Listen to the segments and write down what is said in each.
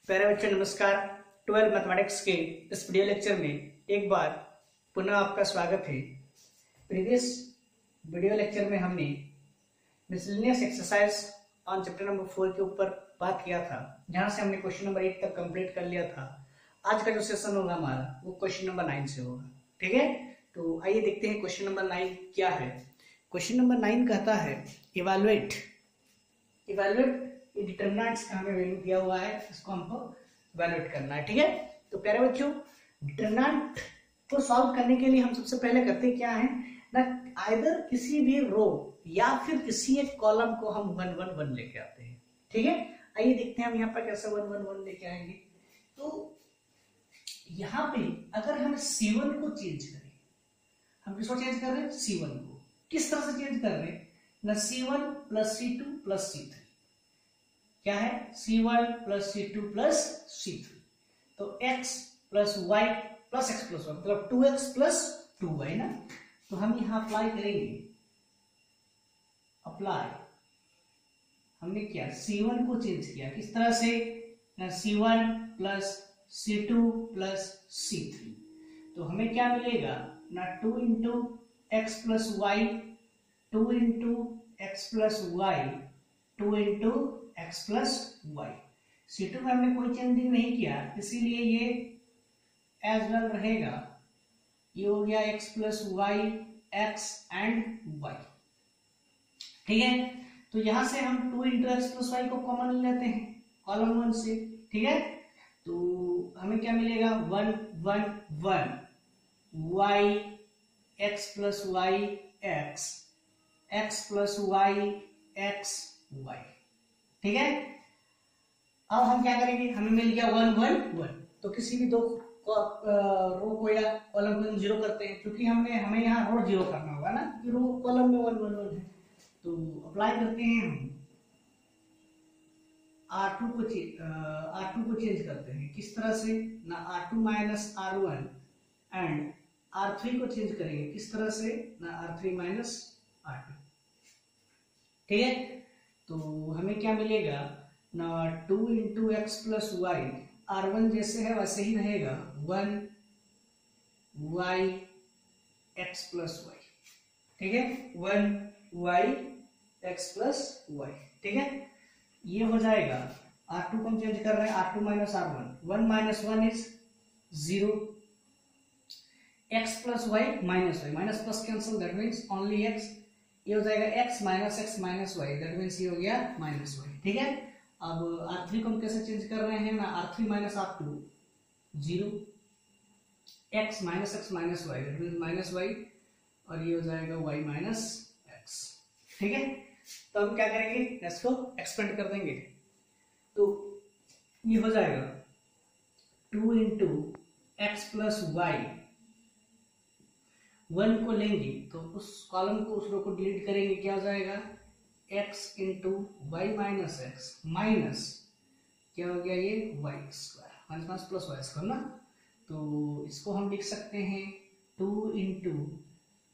प्यारे बच्चों नमस्कार। 12 मैथमेटिक्स के इस वीडियो लेक्चर में एक बार पुनः आपका स्वागत है। प्रीवियस वीडियो लेक्चर में हमने miscellaneous exercise on chapter number 4 के ऊपर बात किया था, जहां से हमने क्वेश्चन नंबर 8 तक कंप्लीट कर लिया था। आज का जो सेशन होगा हमारा वो क्वेश्चन नंबर 9 से होगा। ठीक है, तो आइए देखते हैं क्वेश्चन नंबर 9 क्या है। क्वेश्चन नंबर 9 कहता है इवैल्यूएट ये डिटरमिनेंट्स का हमें वैल्यू दिया हुआ है, इसको हमको इवैल्यूएट करना है। ठीक है, तो प्यारे बच्चों डिटरमिनेंट को सॉल्व करने के लिए हम सबसे पहले करते क्या है ना, आइदर किसी भी रो या फिर किसी एक कॉलम को हम 1 1 1 लेके आते हैं। ठीक है, आइए देखते हैं हम यहाँ पर कैसे 1 1 1 लेके आएंगे। तो यहाँ पे अगर हम C1 को चेंज करें, हम किसको चेंज कर रहे हैं? C1 को। किस तरह से चेंज कर रहे हैं ना, C1 plus C2 plus C3 क्या है? C1 plus C2 plus C3। तो x plus y plus x plus y मतलब 2x प्लस 2y ना। तो हम यहां अप्लाई करेंगे। अप्लाई हमने क्या C1 को चेंज किया किस तरह से ना, C1 plus C2 plus C3। तो हमें क्या मिलेगा ना, 2 into x plus y, 2 into x plus y, 2 into x plus y. C2 में हमने कोई चेंजिंग नहीं किया, इसीलिए ये एज वेल रहेगा। ये हो गया x plus y, x and y. ठीक है, तो यहां से हम 2 इंटू एक्स प्लस वाई को कॉमन लेते हैं कॉलम 1 से। ठीक है, तो हमें क्या मिलेगा 1 1 1 y x plus y x, x plus y x y. ठीक है, अब हम क्या करेंगे, हमें मिल गया 1 1 1। तो किसी भी दो रो को या कॉलम को हम जीरो करते हैं, क्योंकि हमें यहाँ रो जीरो करना होगा ना, कि रो कॉलम में 1 1 1 है। तो अप्लाई करते हैं हम R2 को चेंज करते हैं किस तरह से ना, R2 minus R1 and R3 को चेंज करेंगे किस तरह से ना, R3 माइनस R2। ठीक है, तो हमें क्या मिलेगा ना, 2 into x plus Y, R1 जैसे है वैसे ही रहेगा, 1 वाई एक्स प्लस वाई। ठीक है, 1 वाई एक्स प्लस वाई। ठीक है, ये हो जाएगा। R2 को हम चेंज कर रहे हैं, R2 minus R1, 1 minus 1 is 0, x plus y minus y, minus plus cancel, that means only x. ये हो जाएगा x minus y, that means ये हो गया माइनस वाई। ठीक है, अब R3 को हम कैसे चेंज कर रहे हैं ना, R3 minus R2 0, x minus y, that means minus y, और ये हो जाएगा y माइनस एक्स। ठीक है, तो हम क्या करेंगे, इसको एक्सपेंड कर देंगे। तो ये हो जाएगा 2 इंटू एक्स प्लस वाई, 1 को लेंगे तो उस कॉलम को, उस रो को डिलीट करेंगे, क्या हो जाएगा x into y minus x minus क्या हो गया ये y square, minus minus plus y square ना। तो इसको हम लिख सकते हैं 2 into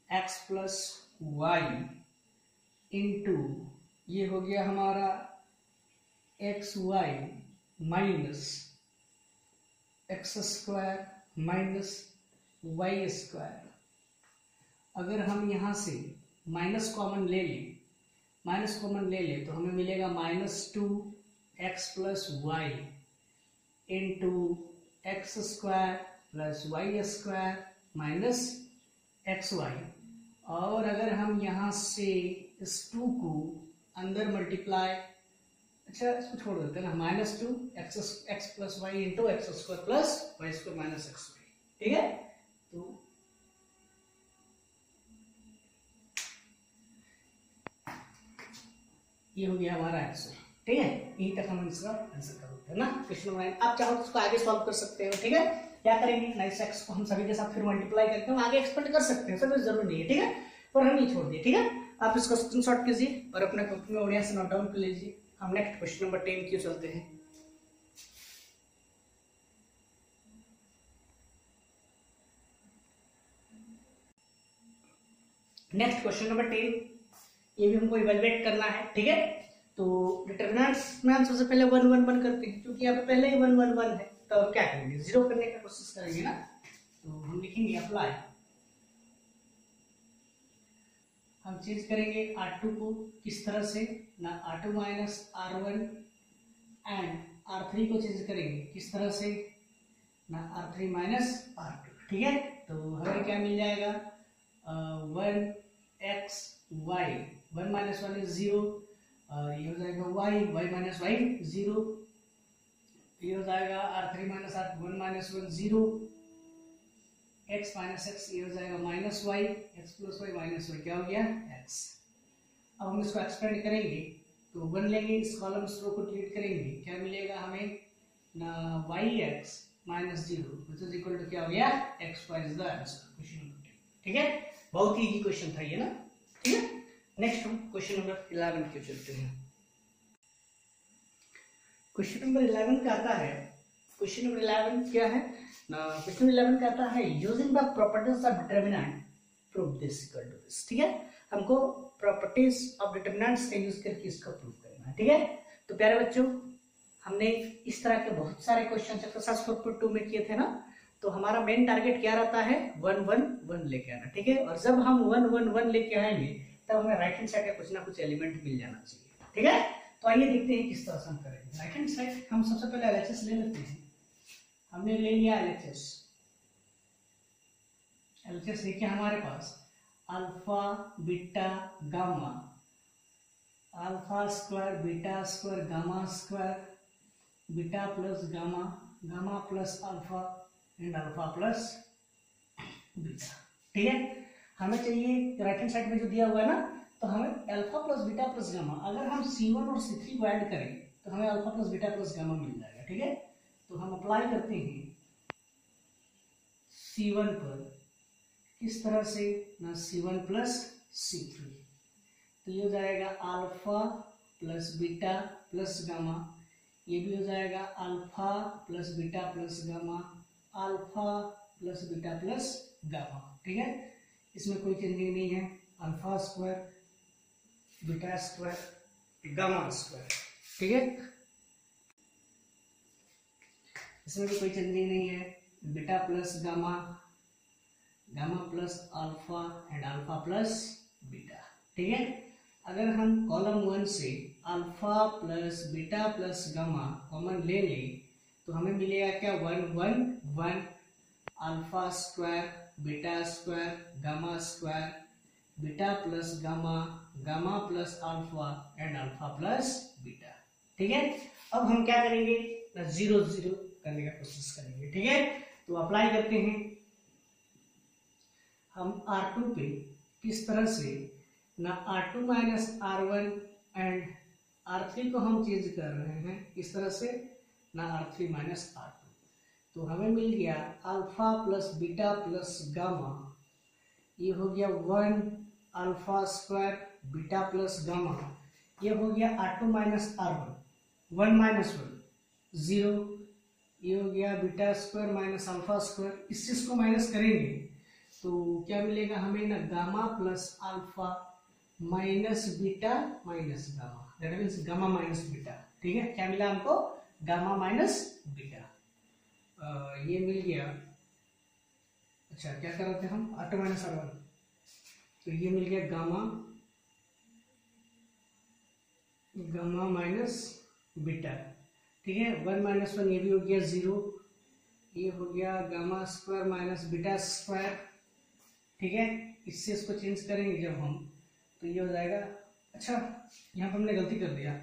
x plus y into ये हो गया हमारा x y minus x square minus y square. अगर हम यहां से माइनस कॉमन ले लें तो हमें मिलेगा -2 x plus y into x square plus y square minus x y. और अगर हम यहां से इस 2 को अंदर मल्टीप्लाई, अच्छा इसको छोड़ देते हैं ना, -2 x plus y into x square plus y square minus x y. ठीक है, तो ये हो गया हमारा आंसर। ठीक है, यहीं तक हम इसका आंसर कर देते हैं ना। क्वेश्चन नंबर 9 आप चाहो तो इसको आगे सॉल्व कर सकते हो। ठीक है, क्या करेंगे ना, इस एक्स को हम सभी के साथ फिर मल्टीप्लाई करके हम आगे एक्सपेंड कर सकते हैं, सब जरूरी नहीं है। ठीक है, पर हम नहीं छोड़ दिए। ठीक है, आप इसको स्क्रीनशॉट कीजिए और अपने कॉपी में बढ़िया से नोट डाउन कर लीजिए। हम नेक्स्ट क्वेश्चन नंबर 10 क्यों चलते हैं। नेक्स्ट क्वेश्चन नंबर 10, ये भी हमको इवेलुएट करना है। ठीक है, तो डिटरमिनेंट्स में हम सबसे पहले 1 1 1 करते हैं, क्योंकि यहाँ पे पहले ही 1 1 1 है, तो हम क्या करेंगे, जीरो करने का कोशिश करेंगे ना। तो हम लिखेंगे अप्लाई, हम चेंज करेंगे R2 को किस तरह से ना, R2 minus R1 and R3 को चेंज करेंगे किस तरह से ना, R3 माइनस R2। ठीक है, तो हमें क्या मिल जाएगा, 1x y, 1 माइनस 1 इज 0, और ये हो जाएगा y माइनस y 0, ये हो जाएगा R3 minus R1 minus 1 0, x minus x, ये हो जाएगा minus y, x plus y minus y, क्या हो गया x। अब हम इसको एक्सपेंड करेंगे तो 1 लेंगे, इस कॉलम रो को डिलीट करेंगे, क्या मिलेगा हमें ना, yx minus 0 which is equal to क्या हो गया x y is the answer, question number 10। ठीक है, बहुत ही इजी क्वेश्चन था ये ना। ठीक है, नेक्स्ट हम क्वेश्चन नंबर 11 की चलते हैं। क्वेश्चन नंबर 11 का आता है, क्वेश्चन नंबर 11 क्या है ना, क्वेश्चन 11 का आता है using the properties of determinant prove this equal to this. ठीक है, हमको प्रॉपर्टीज ऑफ डिटरमिनेंट्स का यूज करके इसको प्रूव करना है। ठीक है, तो प्यारे बच्चों, हमने इस तरह के बहुत सारे क्वेश्चन एक्सरसाइज 4.2 में किए थे ना, तो हमारा मेन टारगेट क्या रहता है, 1 1 1 लेके आना। ठीक है, और जब हम 1 1 1 लेके आएंगे तब हमें राइट हैंड साइड का कुछ ना कुछ एलिमेंट मिल जाना चाहिए। ठीक है, तो आइए देखते हैं किस तरह से हम करेंगे। राइट हैंड साइड हम सबसे पहले एलएचएस ले लेते हैं। हमने ले लिया एलएचएस, एलएचएस देखिए हमारे पास alpha beta gamma, alpha square beta square gamma square, beta plus gamma, gamma plus alpha and alpha plus beta. ठीक है, हमें चाहिए राइट हैंड साइड में जो दिया हुआ है ना, तो हमें alpha plus beta plus gamma, अगर हम C1 और C3 को ऐड करें तो हमें alpha plus beta plus gamma मिल जाएगा। ठीक है, तो हम अप्लाई करते हैं C1 पर किस तरह से ना, C1 प्लस C3, तो ये हो जाएगा alpha plus beta plus gamma, ये भी हो जाएगा alpha plus beta plus gamma, alpha plus beta plus gamma. ठीक है, इसमें कोई चेंजिंग नहीं है, alpha square beta square gamma square. ठीक है, इसमें भी कोई चेंजिंग नहीं है, beta plus gamma, gamma plus alpha and alpha plus beta. ठीक है, अगर हम कॉलम 1 से alpha plus beta plus gamma common ले लें तो हमें मिलेगा क्या, 1 1 1, alpha square beta square gamma square, beta plus gamma, gamma plus alpha and alpha plus beta. ठीक है, अब हम क्या करेंगे ना, 0 0 करने का कोशिश करेंगे। ठीक है, तो अप्लाई करते हैं हम R2 पे किस तरह से ना, R2 minus R1 and R3 को हम चेंज कर रहे हैं इस तरह से ना, R3 माइनस R2, तो हमें मिल गया alpha plus beta plus gamma, ये हो गया 1 alpha square beta plus gamma, ये हो गया R2 माइनस R1, 1 माइनस 1 0, ये हो गया beta square minus alpha square, इस चीज को माइनस करेंगे तो क्या मिलेगा हमें ना, gamma plus alpha minus beta minus gamma, that means gamma minus beta. ठीक है, क्या मिला हमको, गामा माइनस बीटा, ये मिल गया। अच्छा, क्या कर रहे थे हम, R2 माइनस R1, तो ये मिल गया गामा, गामा माइनस बीटा। ठीक है, 1 माइनस 1, ये भी हो गया 0, ये हो गया gamma square minus beta square. ठीक है, इससे इसको चेंज करेंगे जब हम, तो ये हो जाएगा, अच्छा यहाँ पर हमने गलती कर दिया,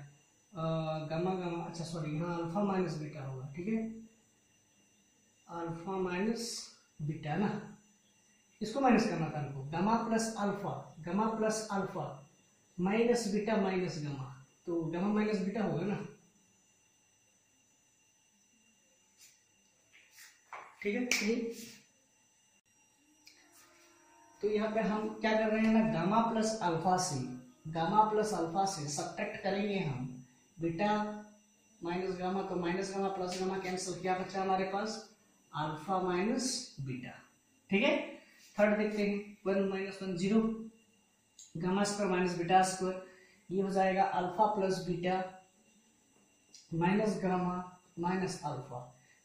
गामा गामा, अच्छा सॉरी, यहाँ अल्फा माइनस बीटा होगा। ठीक है, अल्फा माइनस बीटा ना, इसको माइनस करना था हमको, gamma plus alpha minus beta minus gamma, तो गामा माइनस बीटा होगा ना। ठीक है, तो यहाँ पे हम क्या कर रहे हैं ना, गामा प्लस अल्फा से सब्ट्रैक्ट करेंगे हम बीटा माइनस गामा, तो minus gamma plus gamma cancel, क्या बचा हमारे पास, अल्फा माइनस बीटा। ठीक है, थर्ड देखते हैं, 1 minus 1 0, gamma square minus beta square, ये हो जाएगा alpha plus beta minus gamma minus alpha,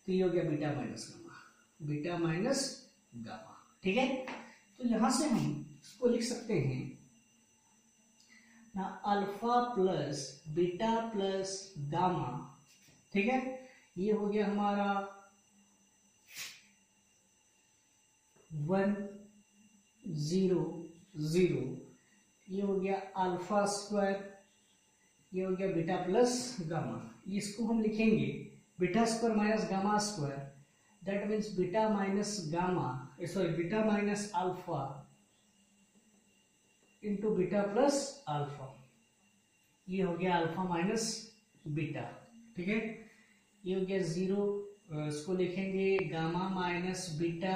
तो ये हो गया beta minus gamma, beta minus gamma. ठीक है, तो यहां से हम इसको लिख सकते हैं ना, alpha plus beta plus gamma. ठीक है, ये हो गया हमारा 1 0 0, ये हो गया अल्फा स्क्वायर, ये हो गया बीटा प्लस गामा। इसको हम लिखेंगे beta square minus gamma square, that means beta minus gamma, sorry beta minus alpha into beta plus alpha, ये हो गया अल्फा माइनस बीटा। ठीक है, ये हो गया 0, इसको लिखेंगे gamma minus beta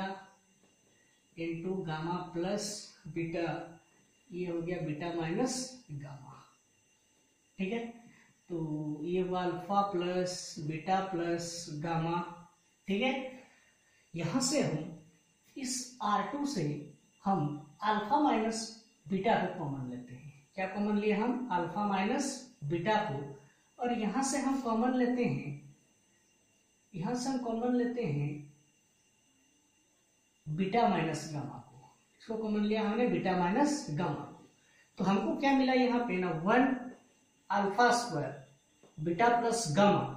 into gamma plus beta, ये हो गया बीटा माइनस गामा। ठीक है, तो ये हुआ alpha plus beta plus gamma. ठीक है, यहां से हम इस R2 से हम अल्फा माइनस बीटा को कॉमन लेते हैं। क्या कॉमन लिया हम? अल्फा माइनस बीटा को, और यहां से हम कॉमन लेते हैं, यहां से हम कॉमन लेते हैं बीटा माइनस गामा को। इसको कॉमन लिया हमने बीटा माइनस गामा को, तो हमको क्या मिला यहाँ पे ना 1 alpha square beta plus gamma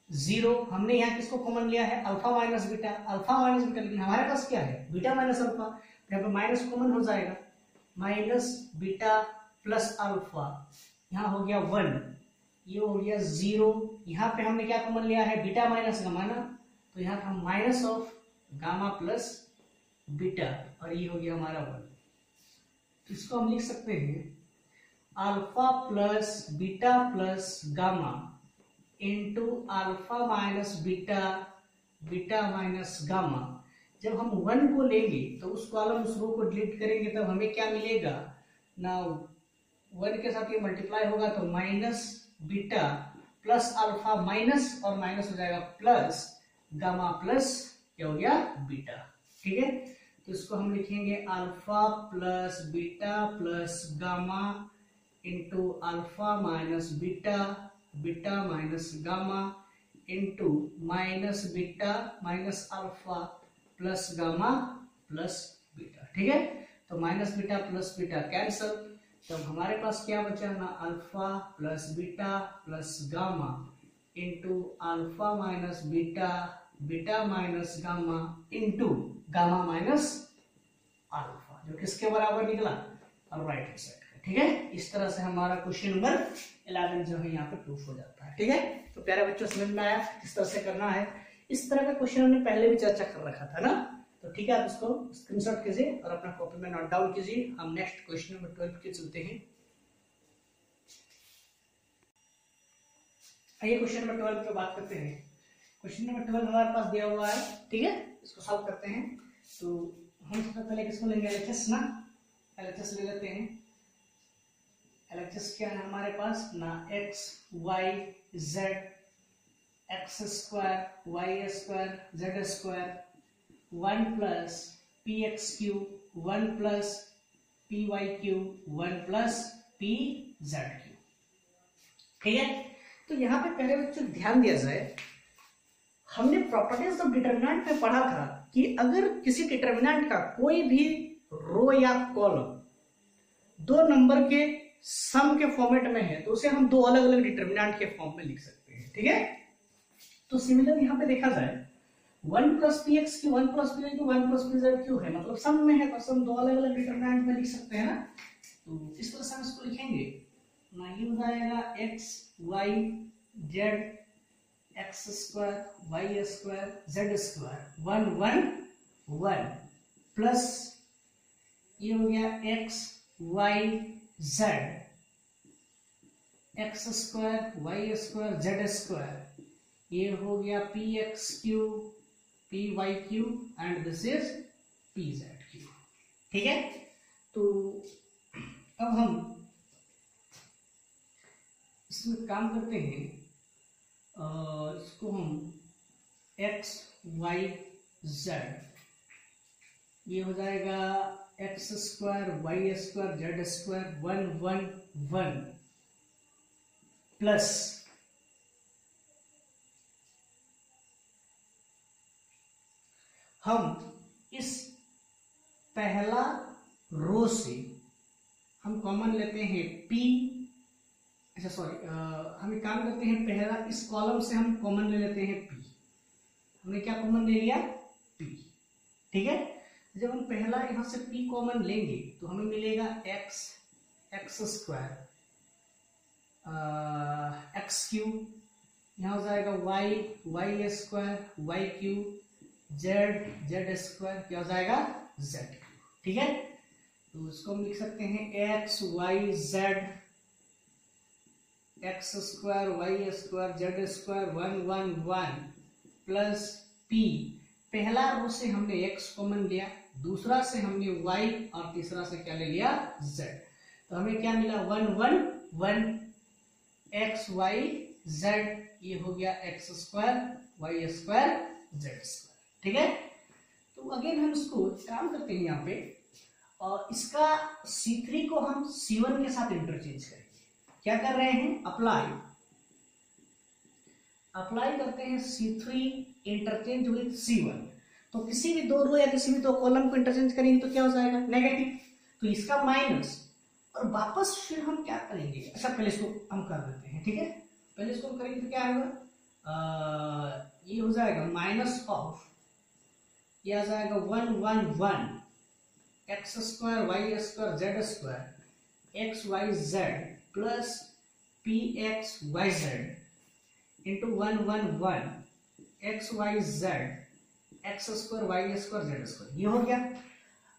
0। हमने यहाँ किसको कॉमन लिया है? Alpha minus beta, alpha minus beta, लेकिन हमारे पास क्या है? बीटा माइनस अल्फा, यहाँ पे माइनस कॉमन हो जाएगा, माइनस बीटा प्लस अल्फा, यहाँ हो गया 1, ये हो गया 0। यहाँ पे हमने क्या कॉमन लिया है? बीटा माइनस गामा ना, तो यहाँ का minus of gamma plus beta, और ये हो गया हमारा 1। तो इसको हम लिख सकते हैं alpha plus beta plus gamma into alpha minus beta, beta minus gamma. जब हम 1 को लेंगे तो उस कॉलम उस रो को डिलीट करेंगे, तब हमें क्या मिलेगा ना, 1 के साथ ये मल्टीप्लाई होगा तो minus beta plus alpha minus, और माइनस हो जाएगा प्लस गामा प्लस क्या हो गया? बीटा। ठीक है, तो इसको हम लिखेंगे alpha plus beta plus gamma into alpha minus beta, beta minus gamma into minus beta minus alpha plus gamma plus beta. ठीक है, तो minus beta plus beta cancel, तब हमारे पास क्या बचा ना, alpha plus beta plus gamma into alpha minus beta, beta minus gamma into gamma minus alpha, जो किसके बराबर निकला? राइट हैंड साइड का। ठीक है, इस तरह से हमारा क्वेश्चन नंबर 11 जो है यहाँ पे प्रूफ हो जाता है। ठीक है, तो प्यारे बच्चों समझ में आया किस तरह से करना है? इस तरह का क्वेश्चन हमने पहले भी चर्चा कर रखा था ना, तो ठीक है, आप इसको स्क्रीनशॉट कीजिए और अपना कॉपी में नोट डाउन कीजिए। हम नेक्स्ट क्वेश्चन नंबर 12 के चलते हैं। आइए क्वेश्चन नंबर 12 पे बात करते हैं। क्वेश्चन नंबर 12 हमारे पास दिया हुआ है। ठीक है, इसको सॉल्व करते हैं। तो हम सबसे पहले किसको लेंगे? एलएचएस ना, एलएचएस ले लेते हैं। एलएचएस क्या है हमारे पास ना, x y z, x square y square z square, 1 plus p x q, 1 plus p y q, 1 plus p z q. ठीक है, तो यहाँ पे पहले बच्चों ध्यान दिया जाए, हमने प्रॉपर्टीज ऑफ डिटरमिनेंट में पढ़ा था कि अगर किसी डिटरमिनेंट का कोई भी रो या कॉलम 2 नंबर के सम के फॉर्मेट में है तो उसे हम 2 अलग अलग डिटरमिनेंट के फॉर्म में लिख सकते हैं। ठीक है, तो सिमिलर यहाँ पे देखा जाए 1 plus p x q, 1 plus p y q, 1 plus p z q है, मतलब सम में है, तो सम 2 अलग अलग डिटरमिनेंट में लिख सकते हैं ना। तो इस तरह से हम इसको लिखेंगे ना, ये हो जाएगा x y z, x square y square z square 1 1 1 plus ये हो गया x y z, x square y square z square, ये हो गया p x q p y q and this is p z q. ठीक है, तो अब हम इसमें काम करते हैं, इसको हम एक्स वाई जेड, ये हो जाएगा x square y square z square 1 1 1 plus हम इस पहला रो से हम कॉमन लेते हैं p, अच्छा सॉरी, हम एक काम करते हैं, पहला इस कॉलम से हम कॉमन ले लेते हैं p। हमने क्या कॉमन ले लिया? p। ठीक है, जब हम पहला यहां से p कॉमन लेंगे तो हमें मिलेगा x स्क्वायर एक्स क्यूब, यहाँ हो जाएगा y square y cube, z square क्या हो जाएगा? z। ठीक है, तो इसको हम लिख सकते हैं x y z, x square y square z square 1 1 1 plus p। पहला रो से हमने x कॉमन लिया, दूसरा से हमने y और तीसरा से क्या ले लिया? z। तो हमें क्या मिला? 1 1 1 x y z, ये हो गया x square y square z square. ठीक है, तो अगेन हम इसको काम करते हैं यहाँ पे, और इसका C3 को हम C1 के साथ इंटरचेंज करेंगे। क्या कर रहे हैं? अप्लाई करते हैं C3 इंटरचेंज विद C1। तो किसी भी दो रो या किसी भी दो कॉलम को इंटरचेंज करेंगे तो क्या हो जाएगा? नेगेटिव। तो इसका माइनस, और वापस फिर हम क्या करेंगे? अच्छा पहले इसको हम कर देते हैं। ठीक है, पहले इसको हम करेंगे तो क्या होगा? ये हो जाएगा माइनस ऑफ, ये आ जाएगा 1 1 1 x square y square z square x y z plus p x y z into 1 1 1 x y z x square y square z square. ये हो गया।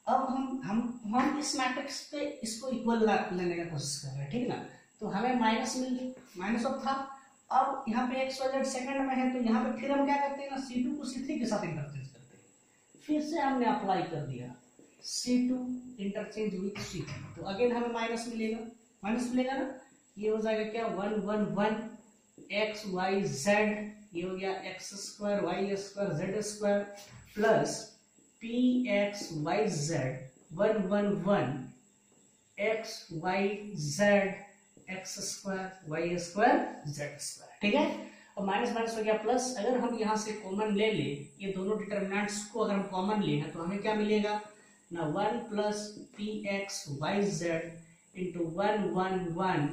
अब हम इस मैट्रिक्स पे इसको इक्वल लेने का कोशिश कर रहे हैं। ठीक है ना, तो हमें माइनस मिल गई, माइनस ऑफ था। अब यहाँ पे एक्स वाई जेड सेकंड में है, तो यहाँ पे फिर हम क्या करते हैं ना, C2 को C3 के साथ इंटरचेंज करते हैं। फिर से हमने अप्लाई कर दिया C2 इंटरचेंज विथ C3, तो अगेन हमें माइनस मिलेगा ना। ये हो जाएगा क्या? 1 1 1 एक्स वाई जेड, ये हो गया x square y square z square plus p x y z 1 1 1 x y z x square y square z square. ठीक है, और माइनस माइनस हो गया प्लस। अगर हम यहाँ से कॉमन ले ले, ये दोनों डिटर्मिनेंट्स को अगर हम कॉमन ले हैं तो हमें क्या मिलेगा ना, 1 plus p x y z into 1 1 1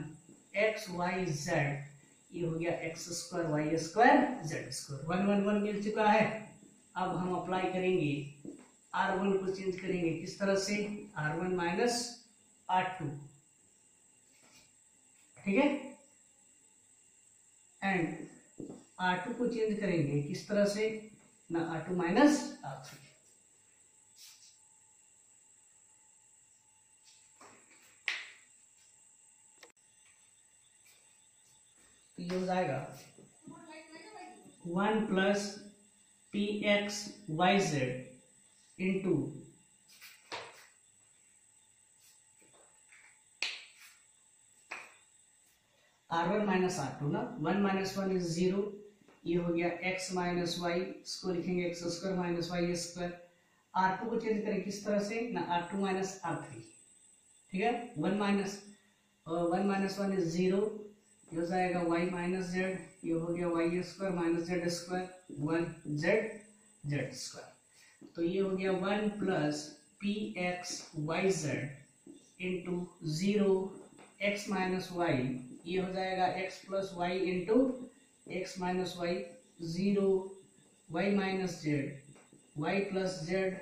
x y z, ये हो गया x square y square z square. 1 1 1 मिल चुका है। अब हम अप्लाई करेंगे, R1 को चेंज करेंगे किस तरह से? R1 minus R2। ठीक है, एंड R2 को चेंज करेंगे किस तरह से ना, R2 माइनस R3। तो ये हो जाएगा 1 plus p x y z into R1 minus R2 ना, 1 माइनस 1 इज 0, ये हो गया x माइनस वाई, इसको लिखेंगे x square minus y square. R2 को चेंज करें किस तरह से ना, R2 माइनस R3। ठीक है, 1 माइनस 1 इज 0, ये हो जाएगा y माइनस जेड, ये हो गया y square minus z square 1 z square. तो ये हो गया 1 plus p x y z into 0 x minus y, ये हो जाएगा x plus y into x minus y 0 y minus z y plus z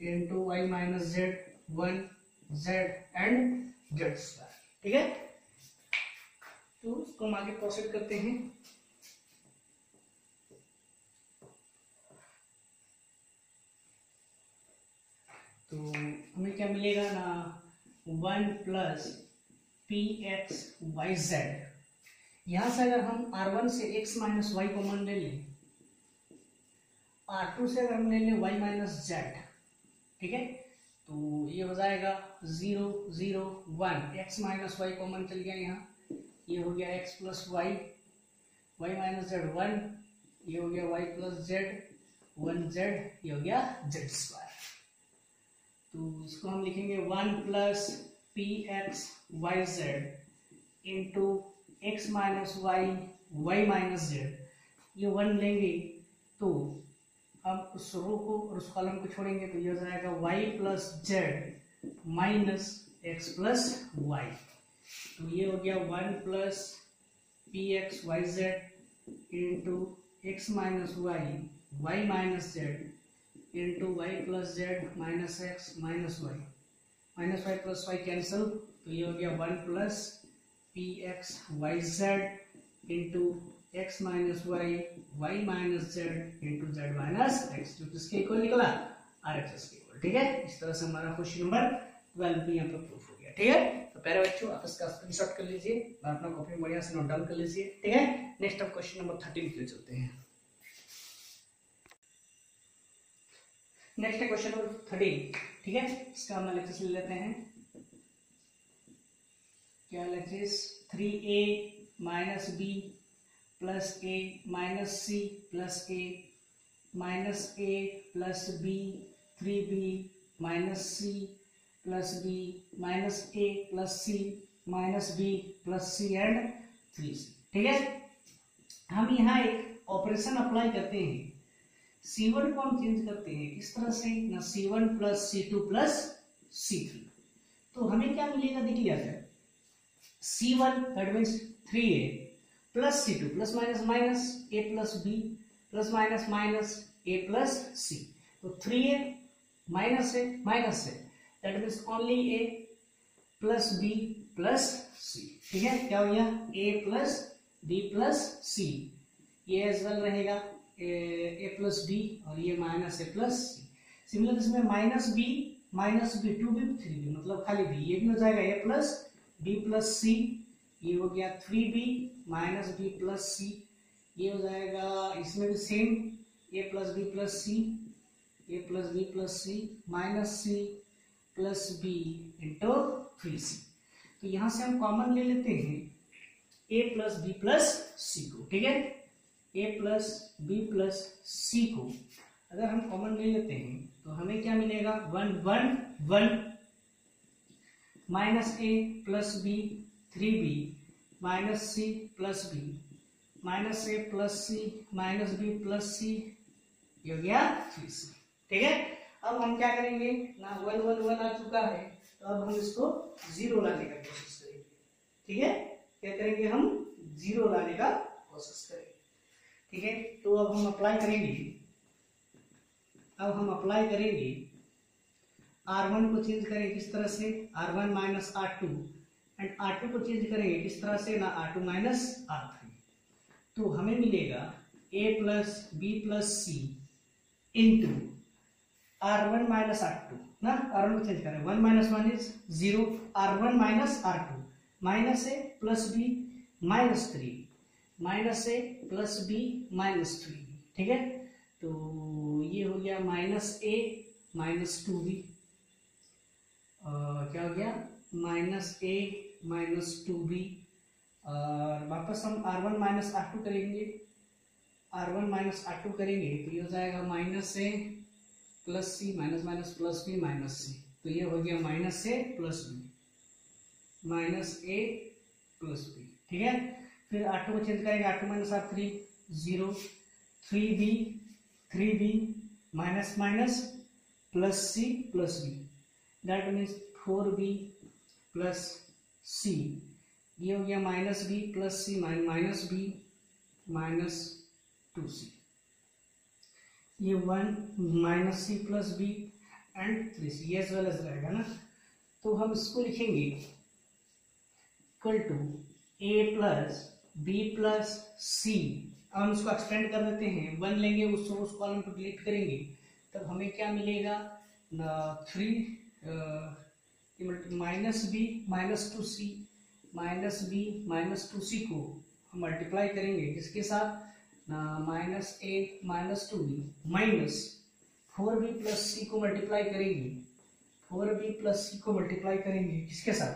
into y minus z 1 z and z square. ठीक है, तो इसको हम आगे प्रोसीड करते हैं। तो हमें क्या मिलेगा ना, 1 plus p x y z, यहां से अगर हम R1 से x माइनस वाई कॉमन ले लें, R2 से अगर हम ले लें y माइनस जेड, ठीक है, तो ये हो जाएगा 0 0 1 x माइनस वाई कॉमन चल गया यहाँ, ये हो गया x plus y, y minus z 1, ये हो गया y प्लस जेड 1 जेड, ये हो गया जेड स्क्वायर। तो इसको हम लिखेंगे 1 plus p x y z into x minus y y minus z, ये 1 लेंगे तो अब उस रो को और उस कॉलम को छोड़ेंगे तो ये हो जाएगा y plus z minus x plus y. तो ये हो गया 1 plus p x y z into x minus y y minus z into y plus z minus x minus y plus y cancel, तो ये हो गया 1 plus p x y z into x minus y minus z into z minus x, जो किसके equal निकला, are x के equal. ठीक है, इस तरह से हमारा क्वेश्चन नंबर 12 भी यहाँ पर प्रूफ हो गया। ठीक है, तो प्यारे बच्चों आप इसका स्क्रीनशॉट कर लीजिए और अपना कॉपी में बढ़िया से नोट डाउन कर लीजिए। ठीक है, नेक्स्ट अब क्वेश्चन नंबर 13 के लिए चलते हैं। नेक्स्ट है क्वेश्चन नंबर 13। ठीक है, इसका हम एनालिसिस ले लेते हैं। क्या analysis 3a minus B plus a minus C plus a plus B 3b minus C plus B minus A plus C minus B plus c and 3c। ठीक है, हम यहाँ एक ऑपरेशन अप्लाई करते हैं, C1 को हम चेंज करते हैं इस तरह से ना, C1 plus C2 plus C3, तो हमें क्या मिलेगा देख लिया जाए। C1 that means 3a plus C2 plus minus minus a plus b plus minus minus a plus c, तो 3a minus a that means only a plus b plus c। ठीक है, क्या हो गया a plus b plus c, ये as well रहेगा a plus b और ये minus a plus c। Similar इसमें माइनस b 2b 3b मतलब खाली b, ये भी हो जाएगा a plus b plus c, ये हो गया 3b minus B plus C, ये हो जाएगा इसमें भी same a plus b plus c, a plus b plus C minus C plus b into 3c। तो यहां से हम कॉमन ले लेते हैं a प्लस बी प्लस सी को। ठीक है, a प्लस बी प्लस सी को अगर हम कॉमन ले लेते हैं तो हमें क्या मिलेगा 1 minus a plus B 3b minus C plus B minus A plus C minus B plus C, ये हो गया 3c। ठीक है, अब हम क्या करेंगे ना 1 आ चुका है, तो अब हम इसको 0 लाने का कोशिश करेंगे। ठीक है, क्या करेंगे हम 0 लाने का कोशिश करेंगे। ठीक है, तो अब हम अप्लाई करेंगे R1 को चेंज करेंगे किस तरह से, R1 minus R2 and R2 को चेंज करेंगे किस तरह से ना, R2 माइनस R3, तो हमें मिलेगा a plus b plus c into R1 minus R2 ना, R1 को चेंज करें 1 minus 1 is 0, R1 minus R2 minus a plus b minus 3 minus a plus b minus 3। ठीक है, तो ये हो गया माइनस a माइनस 2b, क्या हो गया माइनस a माइनस 2b, और वापस हम R1 माइनस R2 करेंगे, तो ये हो जाएगा minus a plus C minus minus plus b minus C, तो ये हो गया minus a plus b minus a plus b। ठीक है, फिर R2 को चेंज करेंगे, R2 minus R3 0, 3b minus minus plus c plus b that means 4b plus c, ये हो गया minus b plus c minus b minus 2c, ये 1 minus c plus b and 3c, ये as well as रहेगा ना। तो हम इसको लिखेंगे equal to a plus b plus c, अब हम इसको एक्सपेंड कर देते हैं, 1 लेंगे उस कॉलम को डिलीट करेंगे, तब हमें क्या मिलेगा 3 minus b minus 2c minus b minus 2c को हम मल्टीप्लाई करेंगे किसके साथ minus a minus 2b minus 4b plus c को मल्टीप्लाई करेंगे, 4b प्लस c को मल्टीप्लाई करेंगे किसके साथ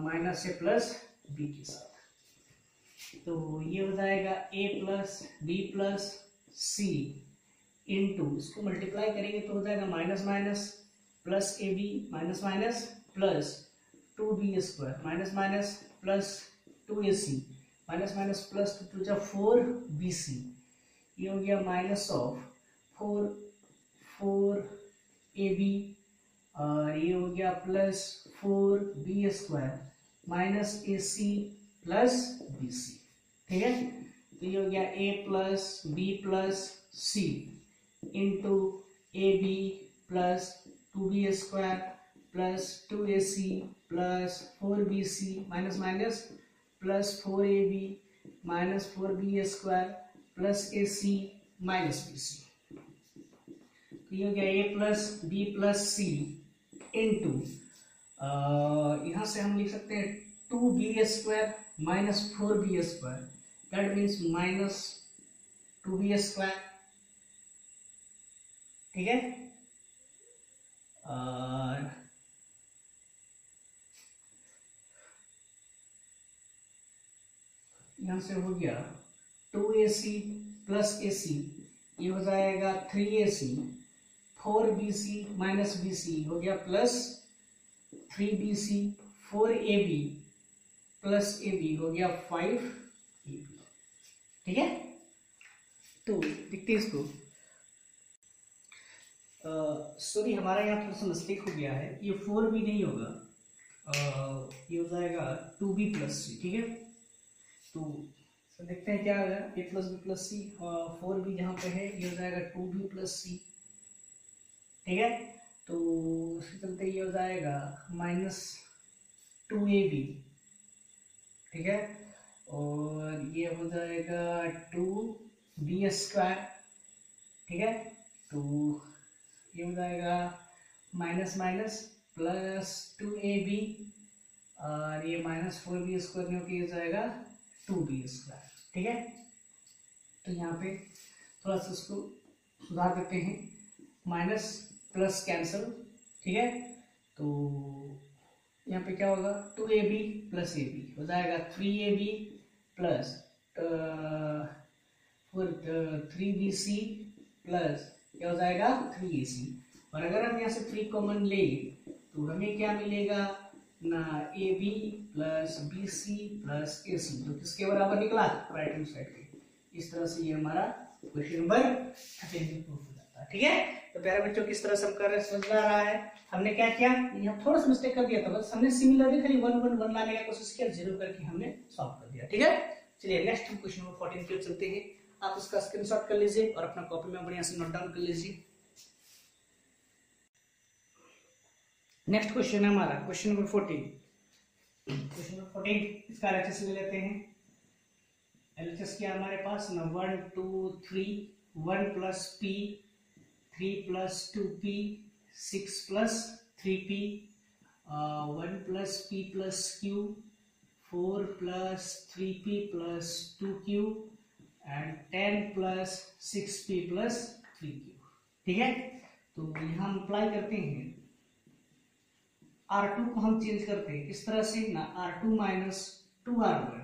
माइनस a प्लस b के साथ, तो ये हो जाएगा a plus b plus c into इसको मल्टीप्लाई करेंगे तो हो जाएगा minus minus plus a b minus minus plus 2b square minus minus plus 2ac minus minus plus two जा 4bc, ये हो गया माइनस ऑफ 4ab और ये हो गया plus 4b square minus ac plus bc। ठीक है, तो ये हो गया a plus b plus c into ab plus 2b square plus 2ac plus 4bc minus minus plus 4ab minus 4b square plus ac minus bc। तो ये हो गया a plus b plus c into यहां से हम लिख सकते हैं 2b square minus 4b square, that means minus 2b square. ठीक है, और यहां से हो गया 2ac प्लस ac, ये हो जाएगा 3ac, 4bc माइनस bc हो गया plus 3bc, 4ab plus ab हो गया 5ab। ठीक है, तो देखते हैं इसको। सॉरी हमारा यहाँ थोड़ा सा मिस्टेक हो गया है, ये 4b नहीं होगा, ये हो जाएगा 2b प्लस c। ठीक है, तो देखते हैं क्या होगा, a plus b plus c, 4b जहाँ पे है ये हो जाएगा 2b प्लस c। ठीक है, तो उसके चलते ये हो जाएगा माइनस 2ab। ठीक है, और ये हो जाएगा 2b स्क्वायर। ठीक है, तो ये हो जाएगा माइनस माइनस प्लस 2ab और ये माइनस 4b स्क्वायर में होकर हो जाएगा 2b स्क्वायर। ठीक है, तो यहाँ पे थोड़ा सा उसको सुधार देते हैं, माइनस प्लस कैंसल। ठीक है, तो यहाँ पे क्या होगा 2ab प्लस ab हो जाएगा 3ab प्लस 3bc प्लस क्या हो जाएगा 3ac। और अगर हम यहाँ से 3 कॉमन ले तो हमें क्या मिलेगा ना, ab plus bc plus ac, जो किसके बराबर निकला राइट हैंड साइड के। इस तरह से ये हमारा क्वेश्चन नंबर 13 प्रूफ हो जाता है। ठीक है, तो प्यारे बच्चों किस तरह से हम कर रहे हैं समझ में आ रहा है। हमने क्या किया, यहाँ थोड़ा सा मिस्टेक कर दिया था, बस हमने सिमिलरली खाली 1 1 1 लाने का कोशिश किया, 0 करके हमने सॉल्व कर दिया। ठीक है, चलिए नेक्स्ट हम क्वेश्चन नंबर 14 की ओर चलते हैं। आप उसका स्क्रीनशॉट कर लीजिए और अपना कॉपी में बढ़िया से नोट डाउन कर लीजिए। नेक्स्ट क्वेश्चन है हमारा क्वेश्चन नंबर 14। क्वेश्चन नंबर 14 इसका एलएचएस ले लेते हैं। एलएचएस क्या हमारे पास ना 1 2 3, 1 plus p, 3 plus 2p, 6 plus 3p, 1 plus p plus q, 4 plus 3p plus 2q and 10 plus 6p plus 3q। ठीक है, तो यहाँ हम अप्लाई करते हैं, R2 को हम चेंज करते हैं इस तरह से ना, R2 minus 2R1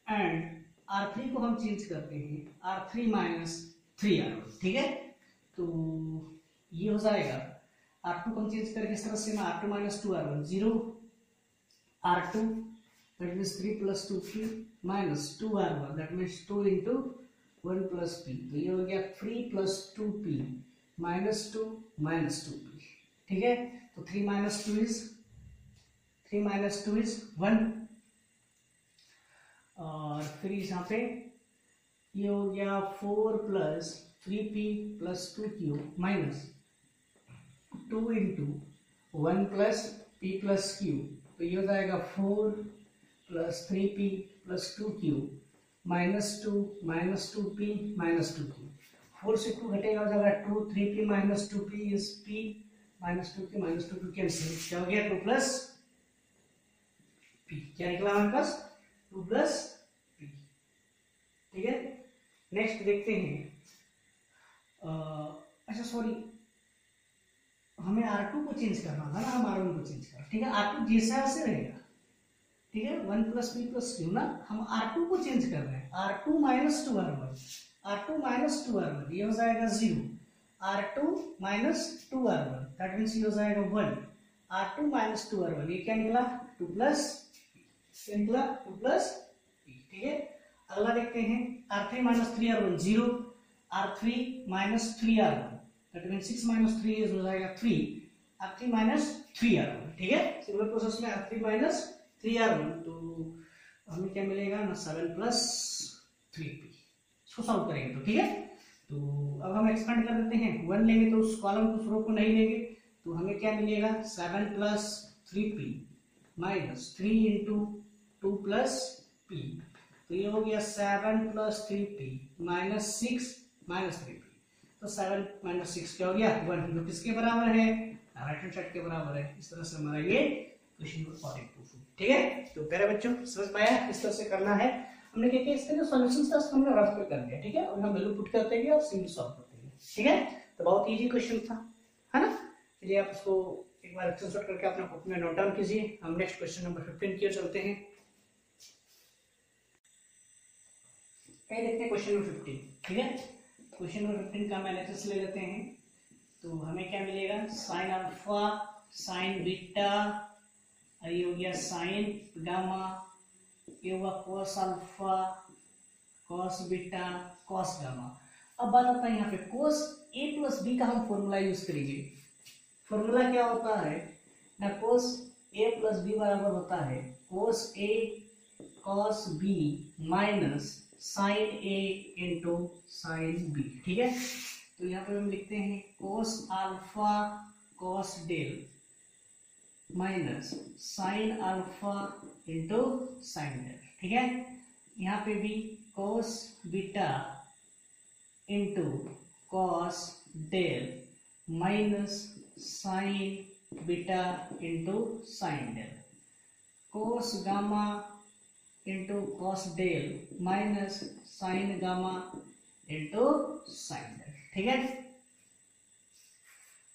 and R3 को हम चेंज करते हैं R3 माइनस 3R1। ठीक है, तो ये हो जाएगा R2 को हम चेंज करके इस तरह से ना, R2 minus 2R1 0, R2 that means 3 plus 2 3 minus 2R1 that means 2 into 1 plus p, तो ये हो गया 3 plus 2p minus 2 minus 2p। ठीक है, तो 3 माइनस 2 इज 1 और फिर यहाँ पे ये हो गया 4 plus 3p plus 2q minus 2 into 1 plus p plus q, तो ये हो जाएगा 4 plus 3p plus 2q minus 2 minus 2p minus 2q। 4 से 2 घटेगा हो जाएगा 2, 3p minus 2p is p minus 2p minus 2p cancel, क्या हो गया 2 प्लस p, क्या निकला हमारे पास 2 प्लस p। ठीक है, नेक्स्ट देखते हैं। अच्छा सॉरी, हमें R2 को चेंज करना था ना, हम R1 को चेंज कर। ठीक है, R2 जैसा वैसे रहेगा। ठीक है, 1 प्लस p प्लस q ना, हम R2 को चेंज कर रहे हैं, R2 minus 2R1, R2 minus 2R1 ये हो जाएगा 0, R2 minus 2R1 that means ये हो जाएगा 1, R2 माइनस 2R1 ये क्या निकला 2 प्लस। तो निकला 2 प्लस p, ठीक है। अगला देखते हैं r3 minus 3r1 0, r3 minus 3r1 that mean 6 minus 3 हो जाएगा 3, r3 माइनस 3r1, ठीक है। सिमिलर प्रोसेस में r3 माइनस 3r1, तो हमें क्या मिलेगा ना 7 प्लस 3p, इसको सॉल्व करेंगे तो ठीक है। तो अब हम एक्सपेंड कर देते हैं, 1 लेंगे तो उस कॉलम को, उस रो को नहीं लेंगे, तो हमें क्या मिलेगा 7 plus 3p minus 3 into 2 plus p, तो ये हो गया 7 plus 3p minus 6 minus 3p, तो 7 माइनस 6 क्या हो गया 1, जो किसके बराबर है, राइट हैंड साइड के बराबर है। इस तरह से हमारा ये क्वेश्चन नंबर 42, ठीक है। तो प्यारे बच्चों समझ पाया किस तरह से करना है। हमने क्या किया, इसके जो सॉल्यूशंस था उसको हमने रफ पे कर दिया, ठीक है, और हम वैल्यू पुट करते हैं और सिंपल सॉल्व करते हैं, ठीक है। तो बहुत इजी क्वेश्चन था, है ना। चलिए आप इसको एक बार स्क्रीनशॉट करके अपना कॉपी में नोट डाउन कीजिए। हम नेक्स्ट क्वेश्चन नंबर 15 की ओर चलते हैं। ये देखते हैं क्वेश्चन नंबर 15, ठीक है। क्वेश्चन नंबर 15 का हम एनालिसिस ले लेते हैं। तो हमें क्या मिलेगा, साइन अल्फा, साइन बीटा, ये हो गया साइन गामा, ये हुआ cos alpha, cos beta, cos gamma. अब बात आता है यहाँ पे कॉस ए प्लस बी का हम फॉर्मूला यूज करेंगे। फॉर्मूला क्या होता है ना, कॉस ए प्लस बी बराबर होता है cos a cos b minus sine a into sine b, ठीक है। तो यहाँ पे हम लिखते हैं cos alpha cos del minus sine alpha into sine del, ठीक है। यहाँ पे भी cos beta into cos del minus sine beta into sine del, cos gamma into cos del minus sine gamma into sine del, ठीक है।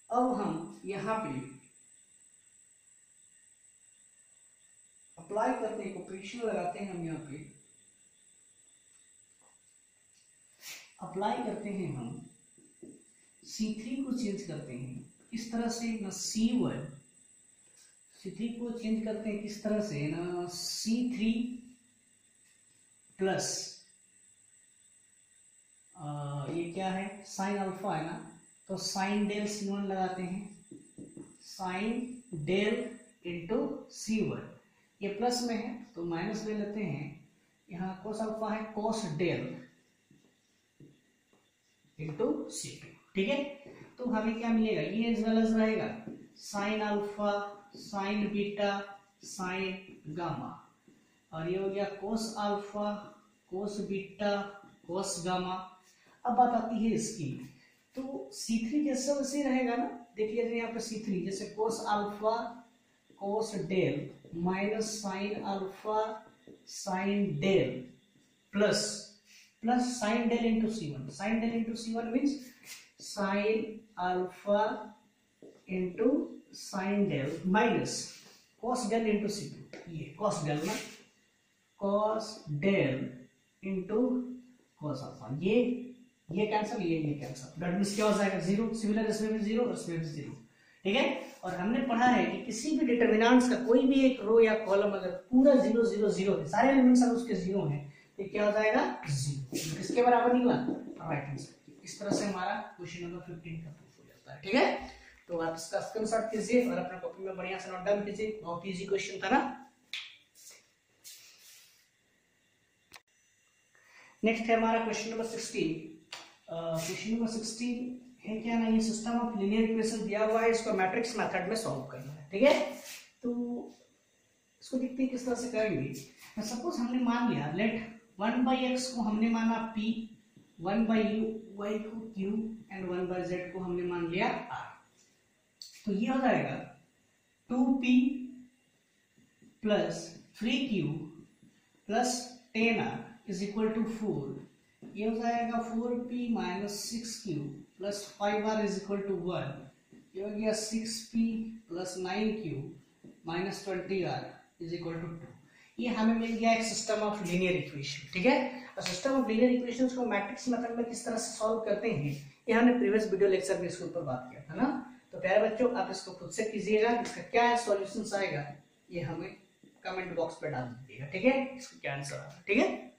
अब हम यहाँ पे अप्लाई करते हैं, ऑपरेशन लगाते हैं, हम यहाँ पे अप्लाई करते हैं, हम C3 को चेंज करते हैं इस तरह से ना, C1 C3 को चेंज करते हैं किस तरह से ना, C3 प्लस ये क्या है साइन अल्फा है ना, तो साइन डेल C1 लगाते हैं, साइन डेल इंटू C1, ये प्लस में है तो माइनस ले लेते हैं, यहाँ कोस अल्फा है कोस डेल इंटू C2, ठीक है। तो हमें क्या मिलेगा, ये एज वेल एज रहेगा sign alpha sign beta sine gamma, और ये हो गया कोस alpha cos beta cos gamma. अब बात आती है इसकी, तो C3 जैसा वैसे रहेगा ना, देखिए यहाँ पे C3 जैसे cos alpha cos del minus sine alpha sine del plus plus sine del into C1, sine del into C1 means sine alpha into sine del minus cos del into C2, ये cos del ना, cos del into cos alpha, ये cancel, ये cancel, that means क्या हो जाएगा 0, similar इसमें भी 0 और इसमें भी 0, ठीक है। और हमने पढ़ा है कि किसी भी डिटरमिनेंट्स का कोई भी एक रो या कॉलम अगर पूरा 0 0 0 है, सारे एलिमेंट्स अगर उसके 0 हैं, तो क्या हो जाएगा 0, किसके बराबर निकला, राइट हैंड साइड। इस तरह से हमारा क्वेश्चन नंबर 15 का प्रूफ हो जाता है, ठीक है। तो आप इसका स्क्रीनशॉट कीजिए और अपने कॉपी में बढ़िया से नोट डाउन कीजिए, बहुत इजी क्वेश्चन था ना। नेक्स्ट है हमारा क्वेश्चन नंबर 16। क्वेश्चन नंबर 16 है क्या ना, ये सिस्टम ऑफ लीनियर इक्वेशन दिया हुआ है, इसको मैट्रिक्स मेथड में सॉल्व करना है, ठीक है। तो इसको देखते हैं किस तरह से करेंगे। सपोज हमने मान लिया, लेट 1/x को हमने माना p, 1/y को q एंड 1/z को हमने मान लिया r, तो ये हो जाएगा 2p plus 3q plus 10r is equal to 4, ये हो जाएगा 4p minus 6q plus 5r is equal to 1, ये हो गया 6p plus 9q minus 20r is equal to 2। ये हमें मिल गया एक सिस्टम ऑफ लीनियर इक्वेशन, ठीक है। और सिस्टम ऑफ लीनियर इक्वेशंस को मैट्रिक्स मेथड में किस तरह से सॉल्व करते हैं, ये हमने प्रीवियस वीडियो लेक्चर में इसके ऊपर बात किया था ना। तो प्यारे बच्चों आप इसको खुद से कीजिएगा, इसका क्या है सॉल्यूशंस आएगा ये हमें कमेंट बॉक्स पे डाल दीजिएगा, ठीक है, इसका क्या आंसर आएगा, ठीक है।